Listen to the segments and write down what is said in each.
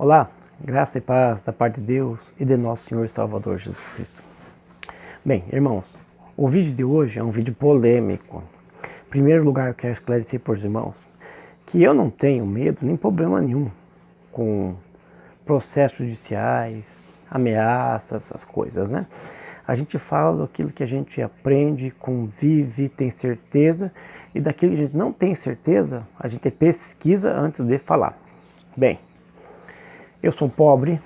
Olá, graça e paz da parte de Deus e de nosso Senhor e Salvador Jesus Cristo. Bem, irmãos, o vídeo de hoje é um vídeo polêmico. Em primeiro lugar, eu quero esclarecer para os irmãos que eu não tenho medo nem problema nenhum com processos judiciais, ameaças, essas coisas, né? A gente fala daquilo que a gente aprende, convive, tem certeza, e daquilo que a gente não tem certeza, a gente pesquisa antes de falar. Bem, eu sou pobre,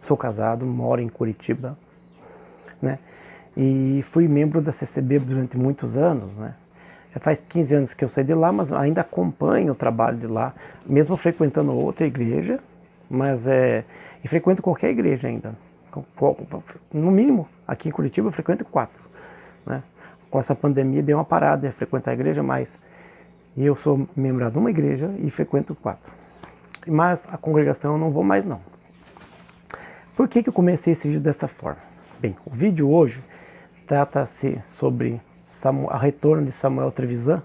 sou casado, moro em Curitiba, né? E fui membro da CCB durante muitos anos, né? Já faz 15 anos que eu saí de lá, mas ainda acompanho o trabalho de lá, mesmo frequentando outra igreja, e frequento qualquer igreja ainda. No mínimo, aqui em Curitiba eu frequento 4, né? Com essa pandemia deu uma parada de frequentar a igreja, mas eu sou membro de uma igreja e frequento 4. Mas a congregação eu não vou mais não. Por que eu comecei esse vídeo dessa forma? Bem, o vídeo hoje trata-se sobre o retorno de Samuel Trevisan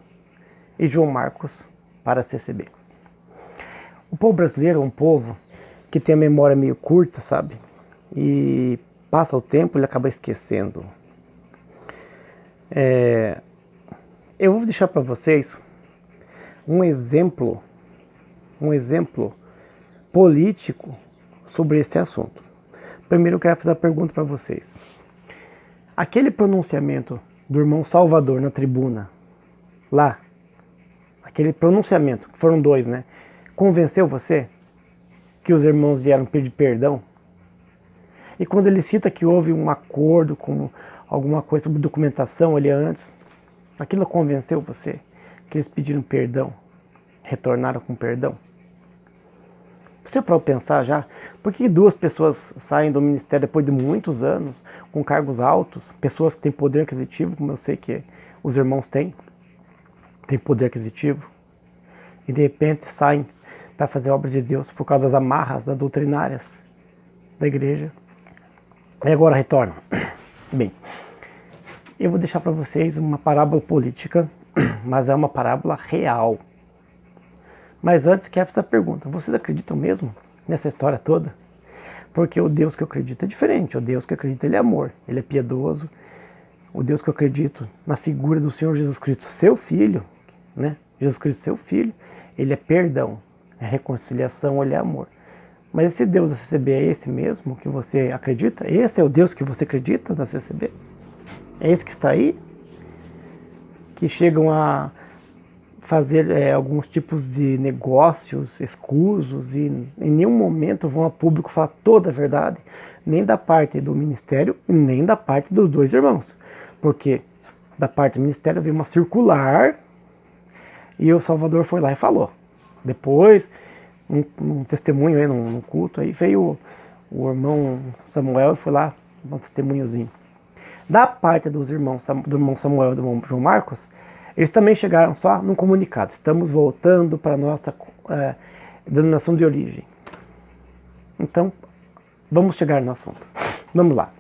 e João Marcos para a CCB. O povo brasileiro é um povo que tem a memória meio curta, sabe? E passa o tempo e ele acaba esquecendo. Eu vou deixar para vocês um exemplo político sobre esse assunto. Primeiro eu quero fazer uma pergunta para vocês. Aquele pronunciamento do irmão Salvador na tribuna, lá, aquele pronunciamento, que foram 2, né? Convenceu você que os irmãos vieram pedir perdão? E quando ele cita que houve um acordo com alguma coisa sobre documentação ali antes, aquilo convenceu você que eles pediram perdão, retornaram com perdão? Você pode pensar já, por que 2 pessoas saem do ministério depois de muitos anos, com cargos altos, pessoas que têm poder aquisitivo, como eu sei que os irmãos têm poder aquisitivo, e de repente saem para fazer a obra de Deus por causa das amarras doutrinárias da igreja, e agora retornam? Bem, eu vou deixar para vocês uma parábola política, mas é uma parábola real. Mas antes, quero fazer a pergunta: vocês acreditam mesmo nessa história toda? Porque o Deus que eu acredito é diferente. O Deus que eu acredito, ele é amor, ele é piedoso. O Deus que eu acredito na figura do Senhor Jesus Cristo, seu Filho, né? Jesus Cristo, seu Filho, ele é perdão, é reconciliação, ele é amor. Mas esse Deus da CCB é esse mesmo que você acredita? Esse é o Deus que você acredita na CCB? É esse que está aí? Que chegam a fazer alguns tipos de negócios escusos e em nenhum momento vão a público falar toda a verdade, nem da parte do ministério, nem da parte dos 2 irmãos. Porque da parte do ministério veio uma circular e o Salvador foi lá e falou. Depois, um testemunho aí, num culto, aí veio o irmão Samuel e foi lá, um testemunhozinho. Da parte dos irmãos, do irmão Samuel e do irmão João Marcos, eles também chegaram só num comunicado: estamos voltando para a nossa denominação de origem. Então, vamos chegar no assunto. Vamos lá.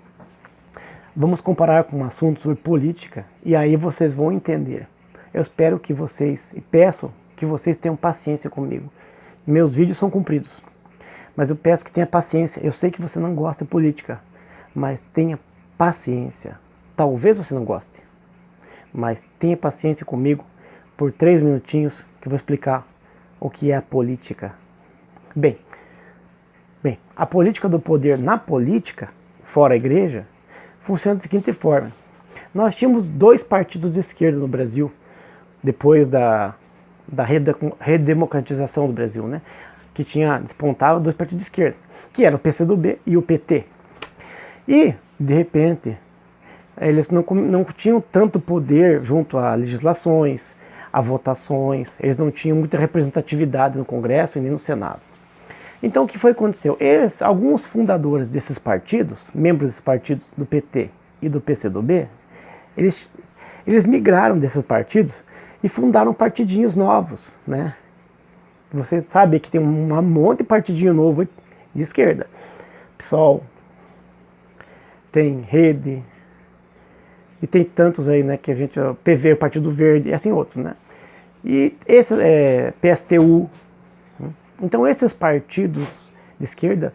Vamos comparar com um assunto sobre política e aí vocês vão entender. Eu espero que vocês, e peço que vocês tenham paciência comigo. Meus vídeos são compridos, mas eu peço que tenha paciência. Eu sei que você não gosta de política, mas tenha paciência. Talvez você não goste, mas tenha paciência comigo por 3 minutinhos que eu vou explicar o que é a política. Bem, a política do poder na política, fora a igreja, funciona da seguinte forma. Nós tínhamos 2 partidos de esquerda no Brasil, depois da redemocratização do Brasil, né? Que despontava 2 partidos de esquerda, que eram o PCdoB e o PT. E, de repente, eles não tinham tanto poder junto a legislações, a votações, eles não tinham muita representatividade no Congresso e nem no Senado. Então o que foi que aconteceu? Alguns fundadores desses partidos, membros desses partidos do PT e do PCdoB, eles migraram desses partidos e fundaram partidinhos novos, né? Você sabe que tem um monte de partidinho novo de esquerda. PSOL, tem Rede, e tem tantos aí, né, que a gente, PV, o Partido Verde, e assim outros, né. E esse PSTU, Então esses partidos de esquerda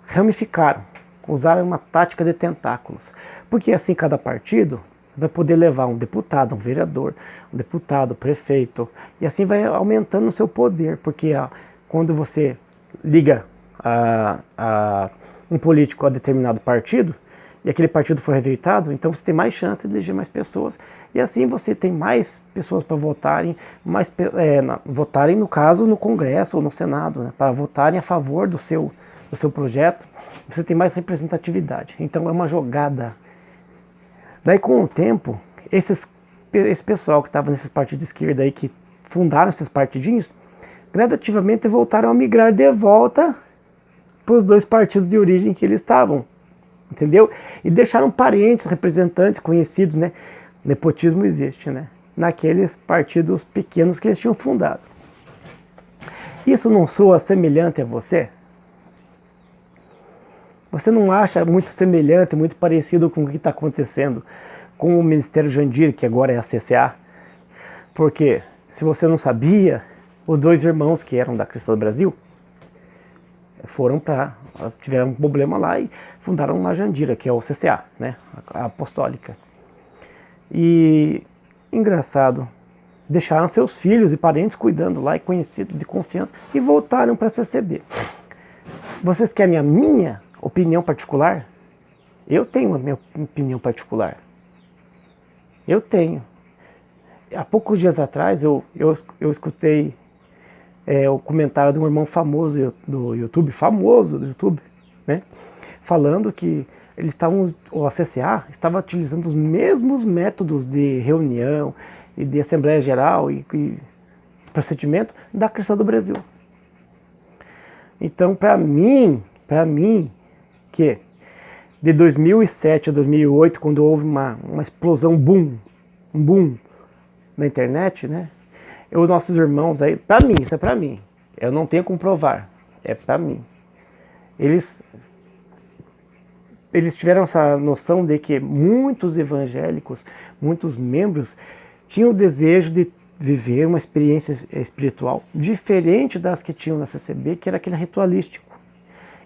ramificaram, usaram uma tática de tentáculos, porque assim cada partido vai poder levar um deputado, um vereador, um deputado, prefeito, e assim vai aumentando o seu poder, porque quando você liga um político a determinado partido, e aquele partido for rejeitado, então você tem mais chance de eleger mais pessoas, e assim você tem mais pessoas para votarem, votarem no caso no Congresso ou no Senado, né, para votarem a favor do seu projeto, você tem mais representatividade. Então é uma jogada. Daí com o tempo, esse pessoal que estava nesses partidos de esquerda aí, que fundaram esses partidinhos, gradativamente voltaram a migrar de volta para os dois partidos de origem que eles estavam. Entendeu? E deixaram parentes, representantes, conhecidos, né? Nepotismo existe, né? Naqueles partidos pequenos que eles tinham fundado. Isso não soa semelhante a você? Você não acha muito semelhante, muito parecido com o que está acontecendo com o Ministério Jandir, que agora é a CCA? Porque, se você não sabia, os dois irmãos que eram da Cristã do Brasil tiveram um problema lá e fundaram uma Jandira, que é o CCA, né, a apostólica. E, engraçado, deixaram seus filhos e parentes cuidando lá e conhecidos de confiança e voltaram para a CCB. Vocês querem a minha opinião particular? Eu tenho a minha opinião particular. Eu tenho. Há poucos dias atrás eu escutei o comentário de um irmão famoso do YouTube, né, falando que a CCA estava utilizando os mesmos métodos de reunião e de Assembleia Geral e procedimento da Cristã do Brasil. Então, para mim, que de 2007 a 2008, quando houve uma explosão, um boom na internet, né? Os nossos irmãos aí, para mim, isso é para mim, eu não tenho como provar, é para mim. Eles tiveram essa noção de que muitos evangélicos, muitos membros, tinham o desejo de viver uma experiência espiritual diferente das que tinham na CCB, que era aquele ritualístico.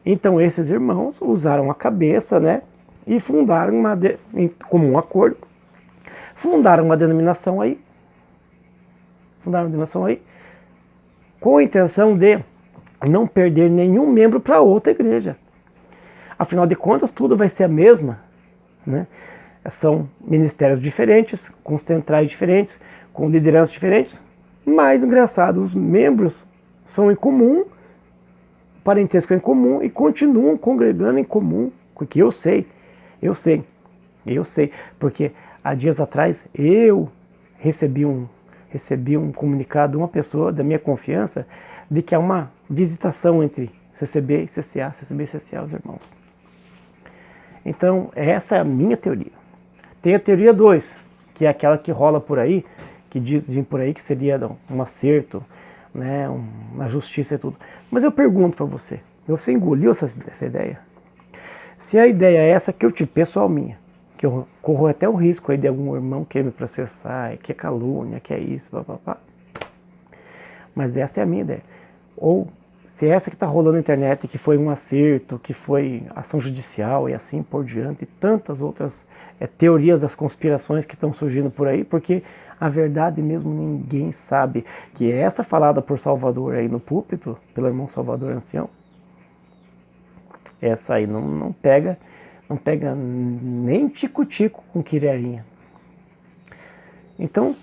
Então esses irmãos usaram a cabeça, né, e fundaram em comum acordo, fundaram uma denominação aí, com a intenção de não perder nenhum membro para outra igreja. Afinal de contas, tudo vai ser a mesma, né? São ministérios diferentes, com centrais diferentes, com lideranças diferentes, mas, engraçado, os membros são em comum, parentesco em comum e continuam congregando em comum, porque eu sei, porque há dias atrás eu recebi um comunicado de uma pessoa da minha confiança de que há uma visitação entre CCB e CCA, CCB e CCA, os irmãos. Então, essa é a minha teoria. Tem a teoria 2, que é aquela que rola por aí, que dizem por aí que seria um acerto, né, uma justiça e tudo. Mas eu pergunto para você engoliu essa ideia? Se a ideia é essa, que eu te pessoal minha, que eu corro até o risco aí de algum irmão querer me processar, que é calúnia, que é isso, papapá. Mas essa é a minha ideia. Ou se essa que está rolando na internet, que foi um acerto, que foi ação judicial e assim por diante, e tantas outras teorias das conspirações que estão surgindo por aí, porque a verdade mesmo ninguém sabe, que é essa falada por Salvador aí no púlpito, pelo irmão Salvador Ancião, essa aí não pega nem tico-tico com quirerinha. Então,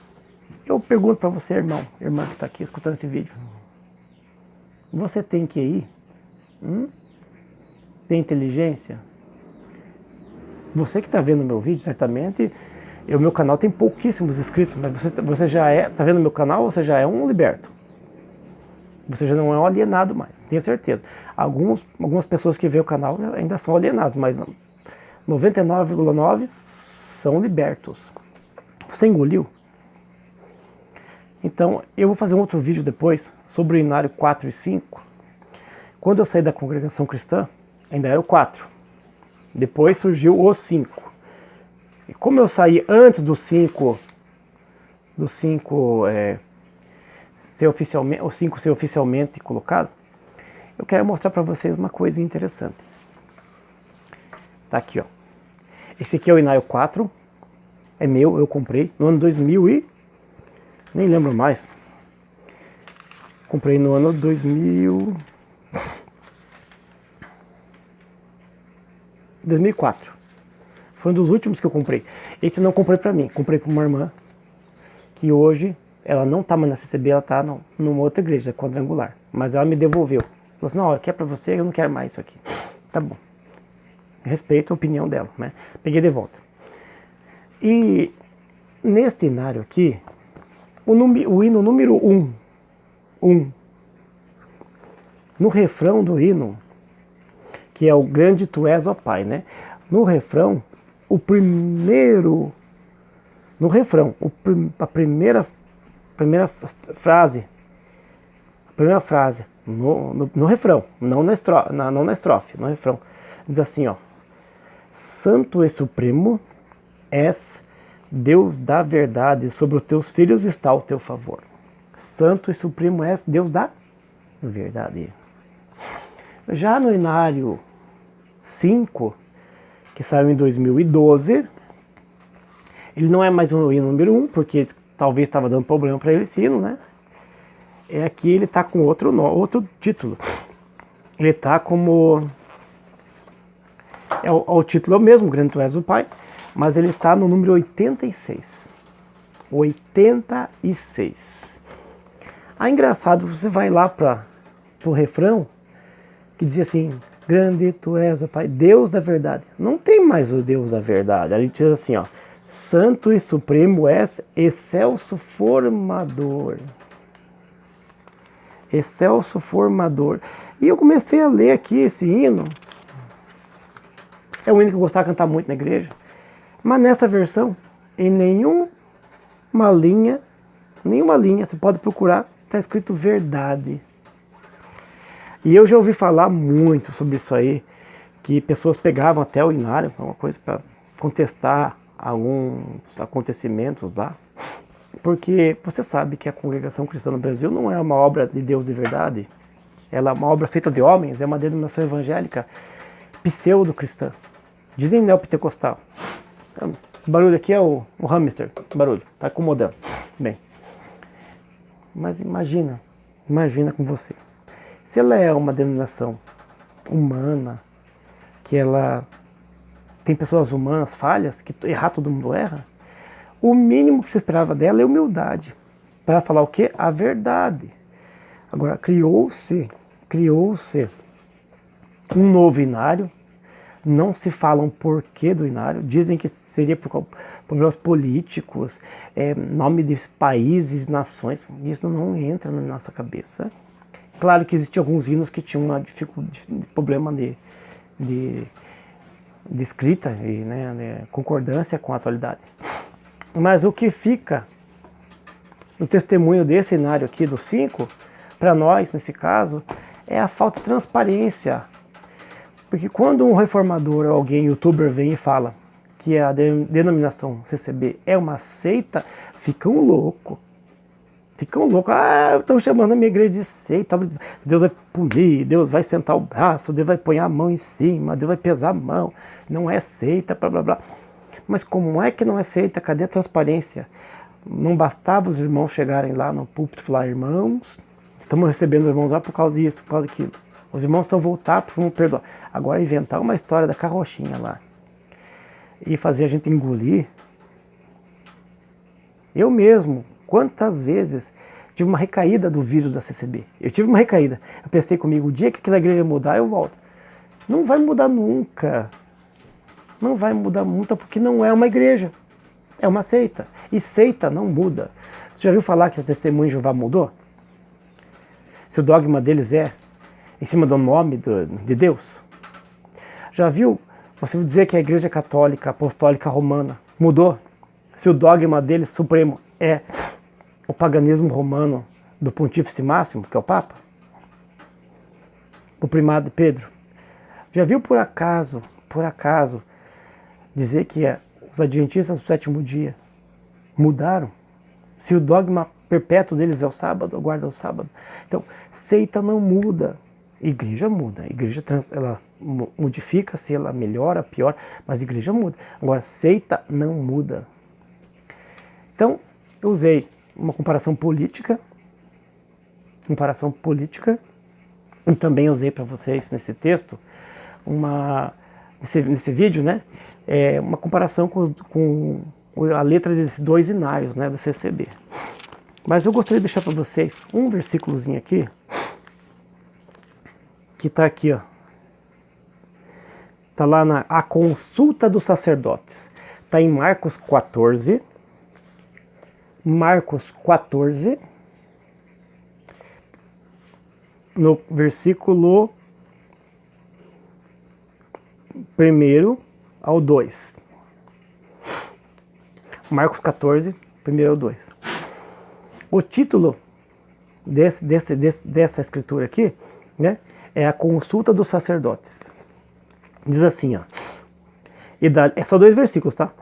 eu pergunto para você, irmã que está aqui escutando esse vídeo, você tem QI? Tem inteligência? Você que está vendo meu vídeo, certamente, o meu canal tem pouquíssimos inscritos, mas você já está vendo meu canal, você já é um liberto. Você já não é um alienado mais, tenho certeza. Algumas pessoas que veem o canal ainda são alienados, mas 99,9% são libertos. Você engoliu? Então, eu vou fazer um outro vídeo depois sobre o Inário 4 e 5. Quando eu saí da congregação cristã, ainda era o 4. Depois surgiu o 5. E como eu saí antes do 5 ser oficialmente colocado, eu quero mostrar para vocês uma coisa interessante. Tá aqui, ó. Esse aqui é o Inário 4. É meu, eu comprei no ano 2000 e... nem lembro mais. Comprei no ano 2004. Foi um dos últimos que eu comprei. Esse eu não comprei pra mim, comprei pra uma irmã que hoje ela não tá mais na CCB, ela tá numa outra igreja quadrangular. Mas ela me devolveu. Falou assim, não, aqui é pra você, eu não quero mais isso aqui. Tá bom. Respeito a opinião dela, né? Peguei de volta. E nesse inário aqui, o hino número 1, no refrão do hino, que é o grande tu és, ó Pai, né? No refrão, a primeira frase, no refrão, não na estrofe, no refrão, diz assim, ó: Santo e Supremo és Deus da verdade, sobre os teus filhos está o teu favor. Santo e Supremo és Deus da verdade. Já no Inário 5, que saiu em 2012, ele não é mais o hino número 1, porque talvez estava dando problema para ele esse hino, né? É aqui ele está com outro título. Ele está como... o título é o mesmo, Grande Tu És o Pai, mas ele está no número 86. 86. Ah, engraçado, você vai lá para o refrão, que diz assim, Grande Tu És o Pai, Deus da verdade. Não tem mais o Deus da verdade. Ali diz assim, ó, Santo e Supremo és, excelso formador. Excelso formador. E eu comecei a ler aqui esse hino. É um hino que eu gostava de cantar muito na igreja. Mas nessa versão, em nenhuma linha, você pode procurar, está escrito verdade. E eu já ouvi falar muito sobre isso aí, que pessoas pegavam até o inário, alguma coisa, para contestar alguns acontecimentos lá. Porque você sabe que a congregação cristã no Brasil não é uma obra de Deus de verdade. Ela é uma obra feita de homens, é uma denominação evangélica pseudo-cristã. Dizem neopentecostal. O barulho aqui é o hamster, barulho, tá acomodando. Bem, mas imagina com você. Se ela é uma denominação humana, que ela tem pessoas humanas, falhas, que errar todo mundo erra, o mínimo que se esperava dela é humildade. Para falar o quê? A verdade. Agora, criou-se um novo inário. Não se fala um porquê do inário. Dizem que seria por problemas políticos, nome de países, nações. Isso não entra na nossa cabeça. Claro que existiam alguns hinos que tinham uma problema de escrita e concordância com a atualidade. Mas o que fica no testemunho desse inário aqui do 5, para nós, nesse caso, é a falta de transparência. Porque quando um reformador ou alguém, youtuber, vem e fala que a denominação CCB é uma seita, ficam loucos. Ah, estão chamando a minha igreja de seita, Deus vai punir, Deus vai sentar o braço, Deus vai pôr a mão em cima, Deus vai pesar a mão, não é seita, blá blá blá. Mas como é que não é seita? Cadê a transparência? Não bastava os irmãos chegarem lá no púlpito e falar, irmãos, estamos recebendo os irmãos lá por causa disso, por causa daquilo. Os irmãos estão voltar para vamos perdoar. Agora inventar uma história da carrochinha lá e fazer a gente engolir. Eu mesmo, quantas vezes tive uma recaída do vírus da CCB. Eu tive uma recaída. Eu pensei comigo, o dia que aquela igreja mudar, eu volto. Não vai mudar nunca. Não vai mudar nunca porque não é uma igreja. É uma seita. E seita não muda. Você já viu falar que a Testemunha de Jeová mudou? Se o dogma deles é em cima do nome de Deus? Já viu você dizer que a Igreja Católica Apostólica Romana mudou? Se o dogma deles supremo é o paganismo romano do Pontífice Máximo, que é o Papa? O primado Pedro? Já viu por acaso, dizer que os adventistas do sétimo dia mudaram? Se o dogma perpétuo deles é o sábado, guarda o sábado. Então, seita não muda. Igreja muda, igreja ela modifica-se, ela melhora, piora, mas igreja muda. Agora, seita não muda. Então, eu usei uma comparação política, e também usei para vocês nesse texto, nesse vídeo, né, uma comparação com a letra desses 2 inários, né, da CCB. Mas eu gostaria de deixar para vocês um versículozinho aqui, que está aqui, ó. Está lá a consulta dos sacerdotes. Está em Marcos 14. Marcos 14, no versículo 1 ao 2. Marcos 14, 1 ao 2. O título dessa escritura aqui, né, é a consulta dos sacerdotes. Diz assim, ó. É só 2 versículos, tá?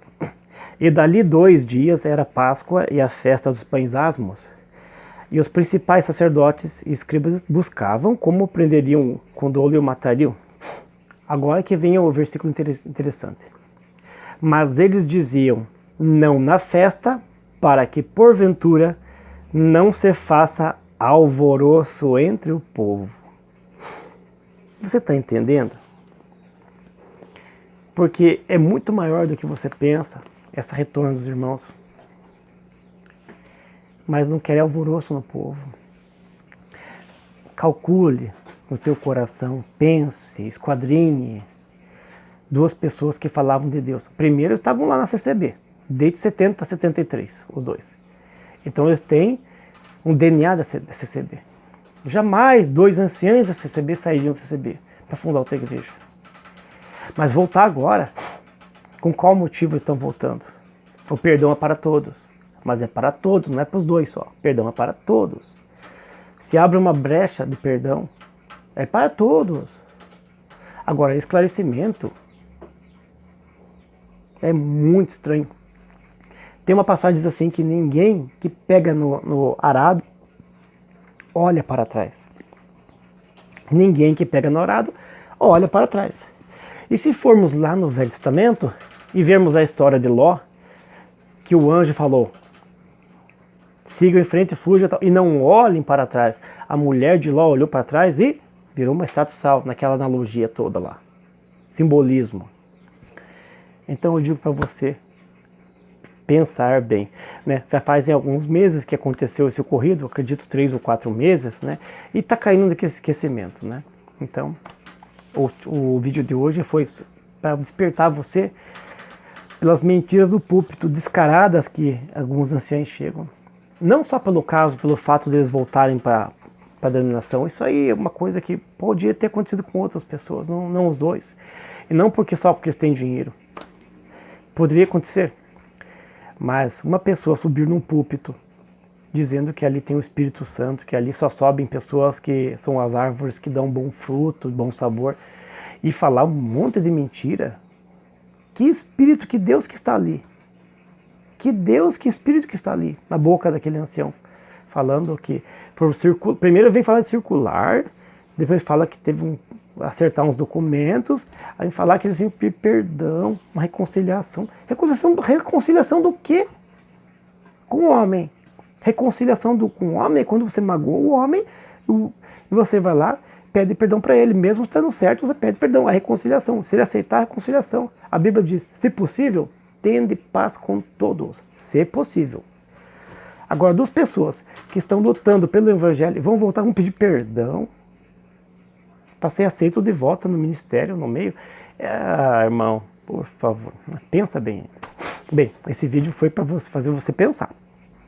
E dali 2 dias era Páscoa e a festa dos pães asmos. E os principais sacerdotes e escribas buscavam como prenderiam com dolo e o matariam. Agora que vem o versículo interessante. Mas eles diziam, não na festa, para que porventura não se faça alvoroço entre o povo. Você está entendendo? Porque é muito maior do que você pensa, essa retorno dos irmãos. Mas não quer alvoroço no povo. Calcule no teu coração, pense, esquadrinhe 2 pessoas que falavam de Deus. Primeiro estavam lá na CCB, desde 70 a 73, os 2. Então eles têm um DNA da CCB. Jamais 2 anciãos da CCB sairiam da CCB para fundar outra igreja. Mas voltar agora, com qual motivo estão voltando? O perdão é para todos, mas é para todos, não é para os 2 só. Perdão é para todos. Se abre uma brecha de perdão, é para todos. Agora, esclarecimento é muito estranho. Tem uma passagem que diz assim, que ninguém que pega no arado olha para trás. Ninguém que pega no arado olha para trás. E se formos lá no Velho Testamento e vermos a história de Ló, que o anjo falou, sigam em frente, fujam e não olhem para trás. A mulher de Ló olhou para trás e virou uma estátua de sal, naquela analogia toda lá. Simbolismo. Então eu digo para você pensar bem, né? Já fazem alguns meses que aconteceu esse ocorrido, acredito 3 ou 4 meses, né? E está caindo naquele esquecimento, né? Então, o vídeo de hoje foi para despertar você pelas mentiras do púlpito descaradas que alguns anciãos chegam. Não só pelo caso, pelo fato deles voltarem para a denominação, isso aí é uma coisa que podia ter acontecido com outras pessoas, não os 2. E não só porque eles têm dinheiro. Poderia acontecer. Mas uma pessoa subir num púlpito dizendo que ali tem o Espírito Santo, que ali só sobem pessoas que são as árvores que dão bom fruto, bom sabor, e falar um monte de mentira. Que Espírito, que Deus que está ali. Que Deus, que Espírito que está ali, na boca daquele ancião. Falando que, primeiro vem falar de circular, depois fala que teve acertar uns documentos, aí falar que eles tinham que pedir perdão, uma reconciliação. Reconciliação do quê? Com o homem. Reconciliação com o homem é quando você magoou o homem e você vai lá, pede perdão para ele, mesmo estando certo, você pede perdão. A reconciliação, se ele aceitar a reconciliação. A Bíblia diz, se possível, tende paz com todos, se possível. Agora, 2 pessoas que estão lutando pelo Evangelho vão voltar, vão pedir perdão para ser aceito de volta no ministério, no meio. Irmão, por favor, pensa bem. Bem, esse vídeo foi para fazer você pensar,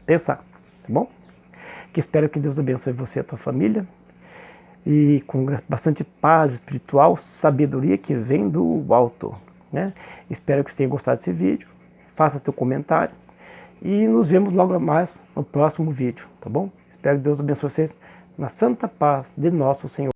tá bom? Que espero que Deus abençoe você e a tua família, e com bastante paz espiritual, sabedoria que vem do alto, né? Espero que você tenha gostado desse vídeo, faça teu comentário, e nos vemos logo mais no próximo vídeo, tá bom? Espero que Deus abençoe vocês na santa paz de nosso Senhor.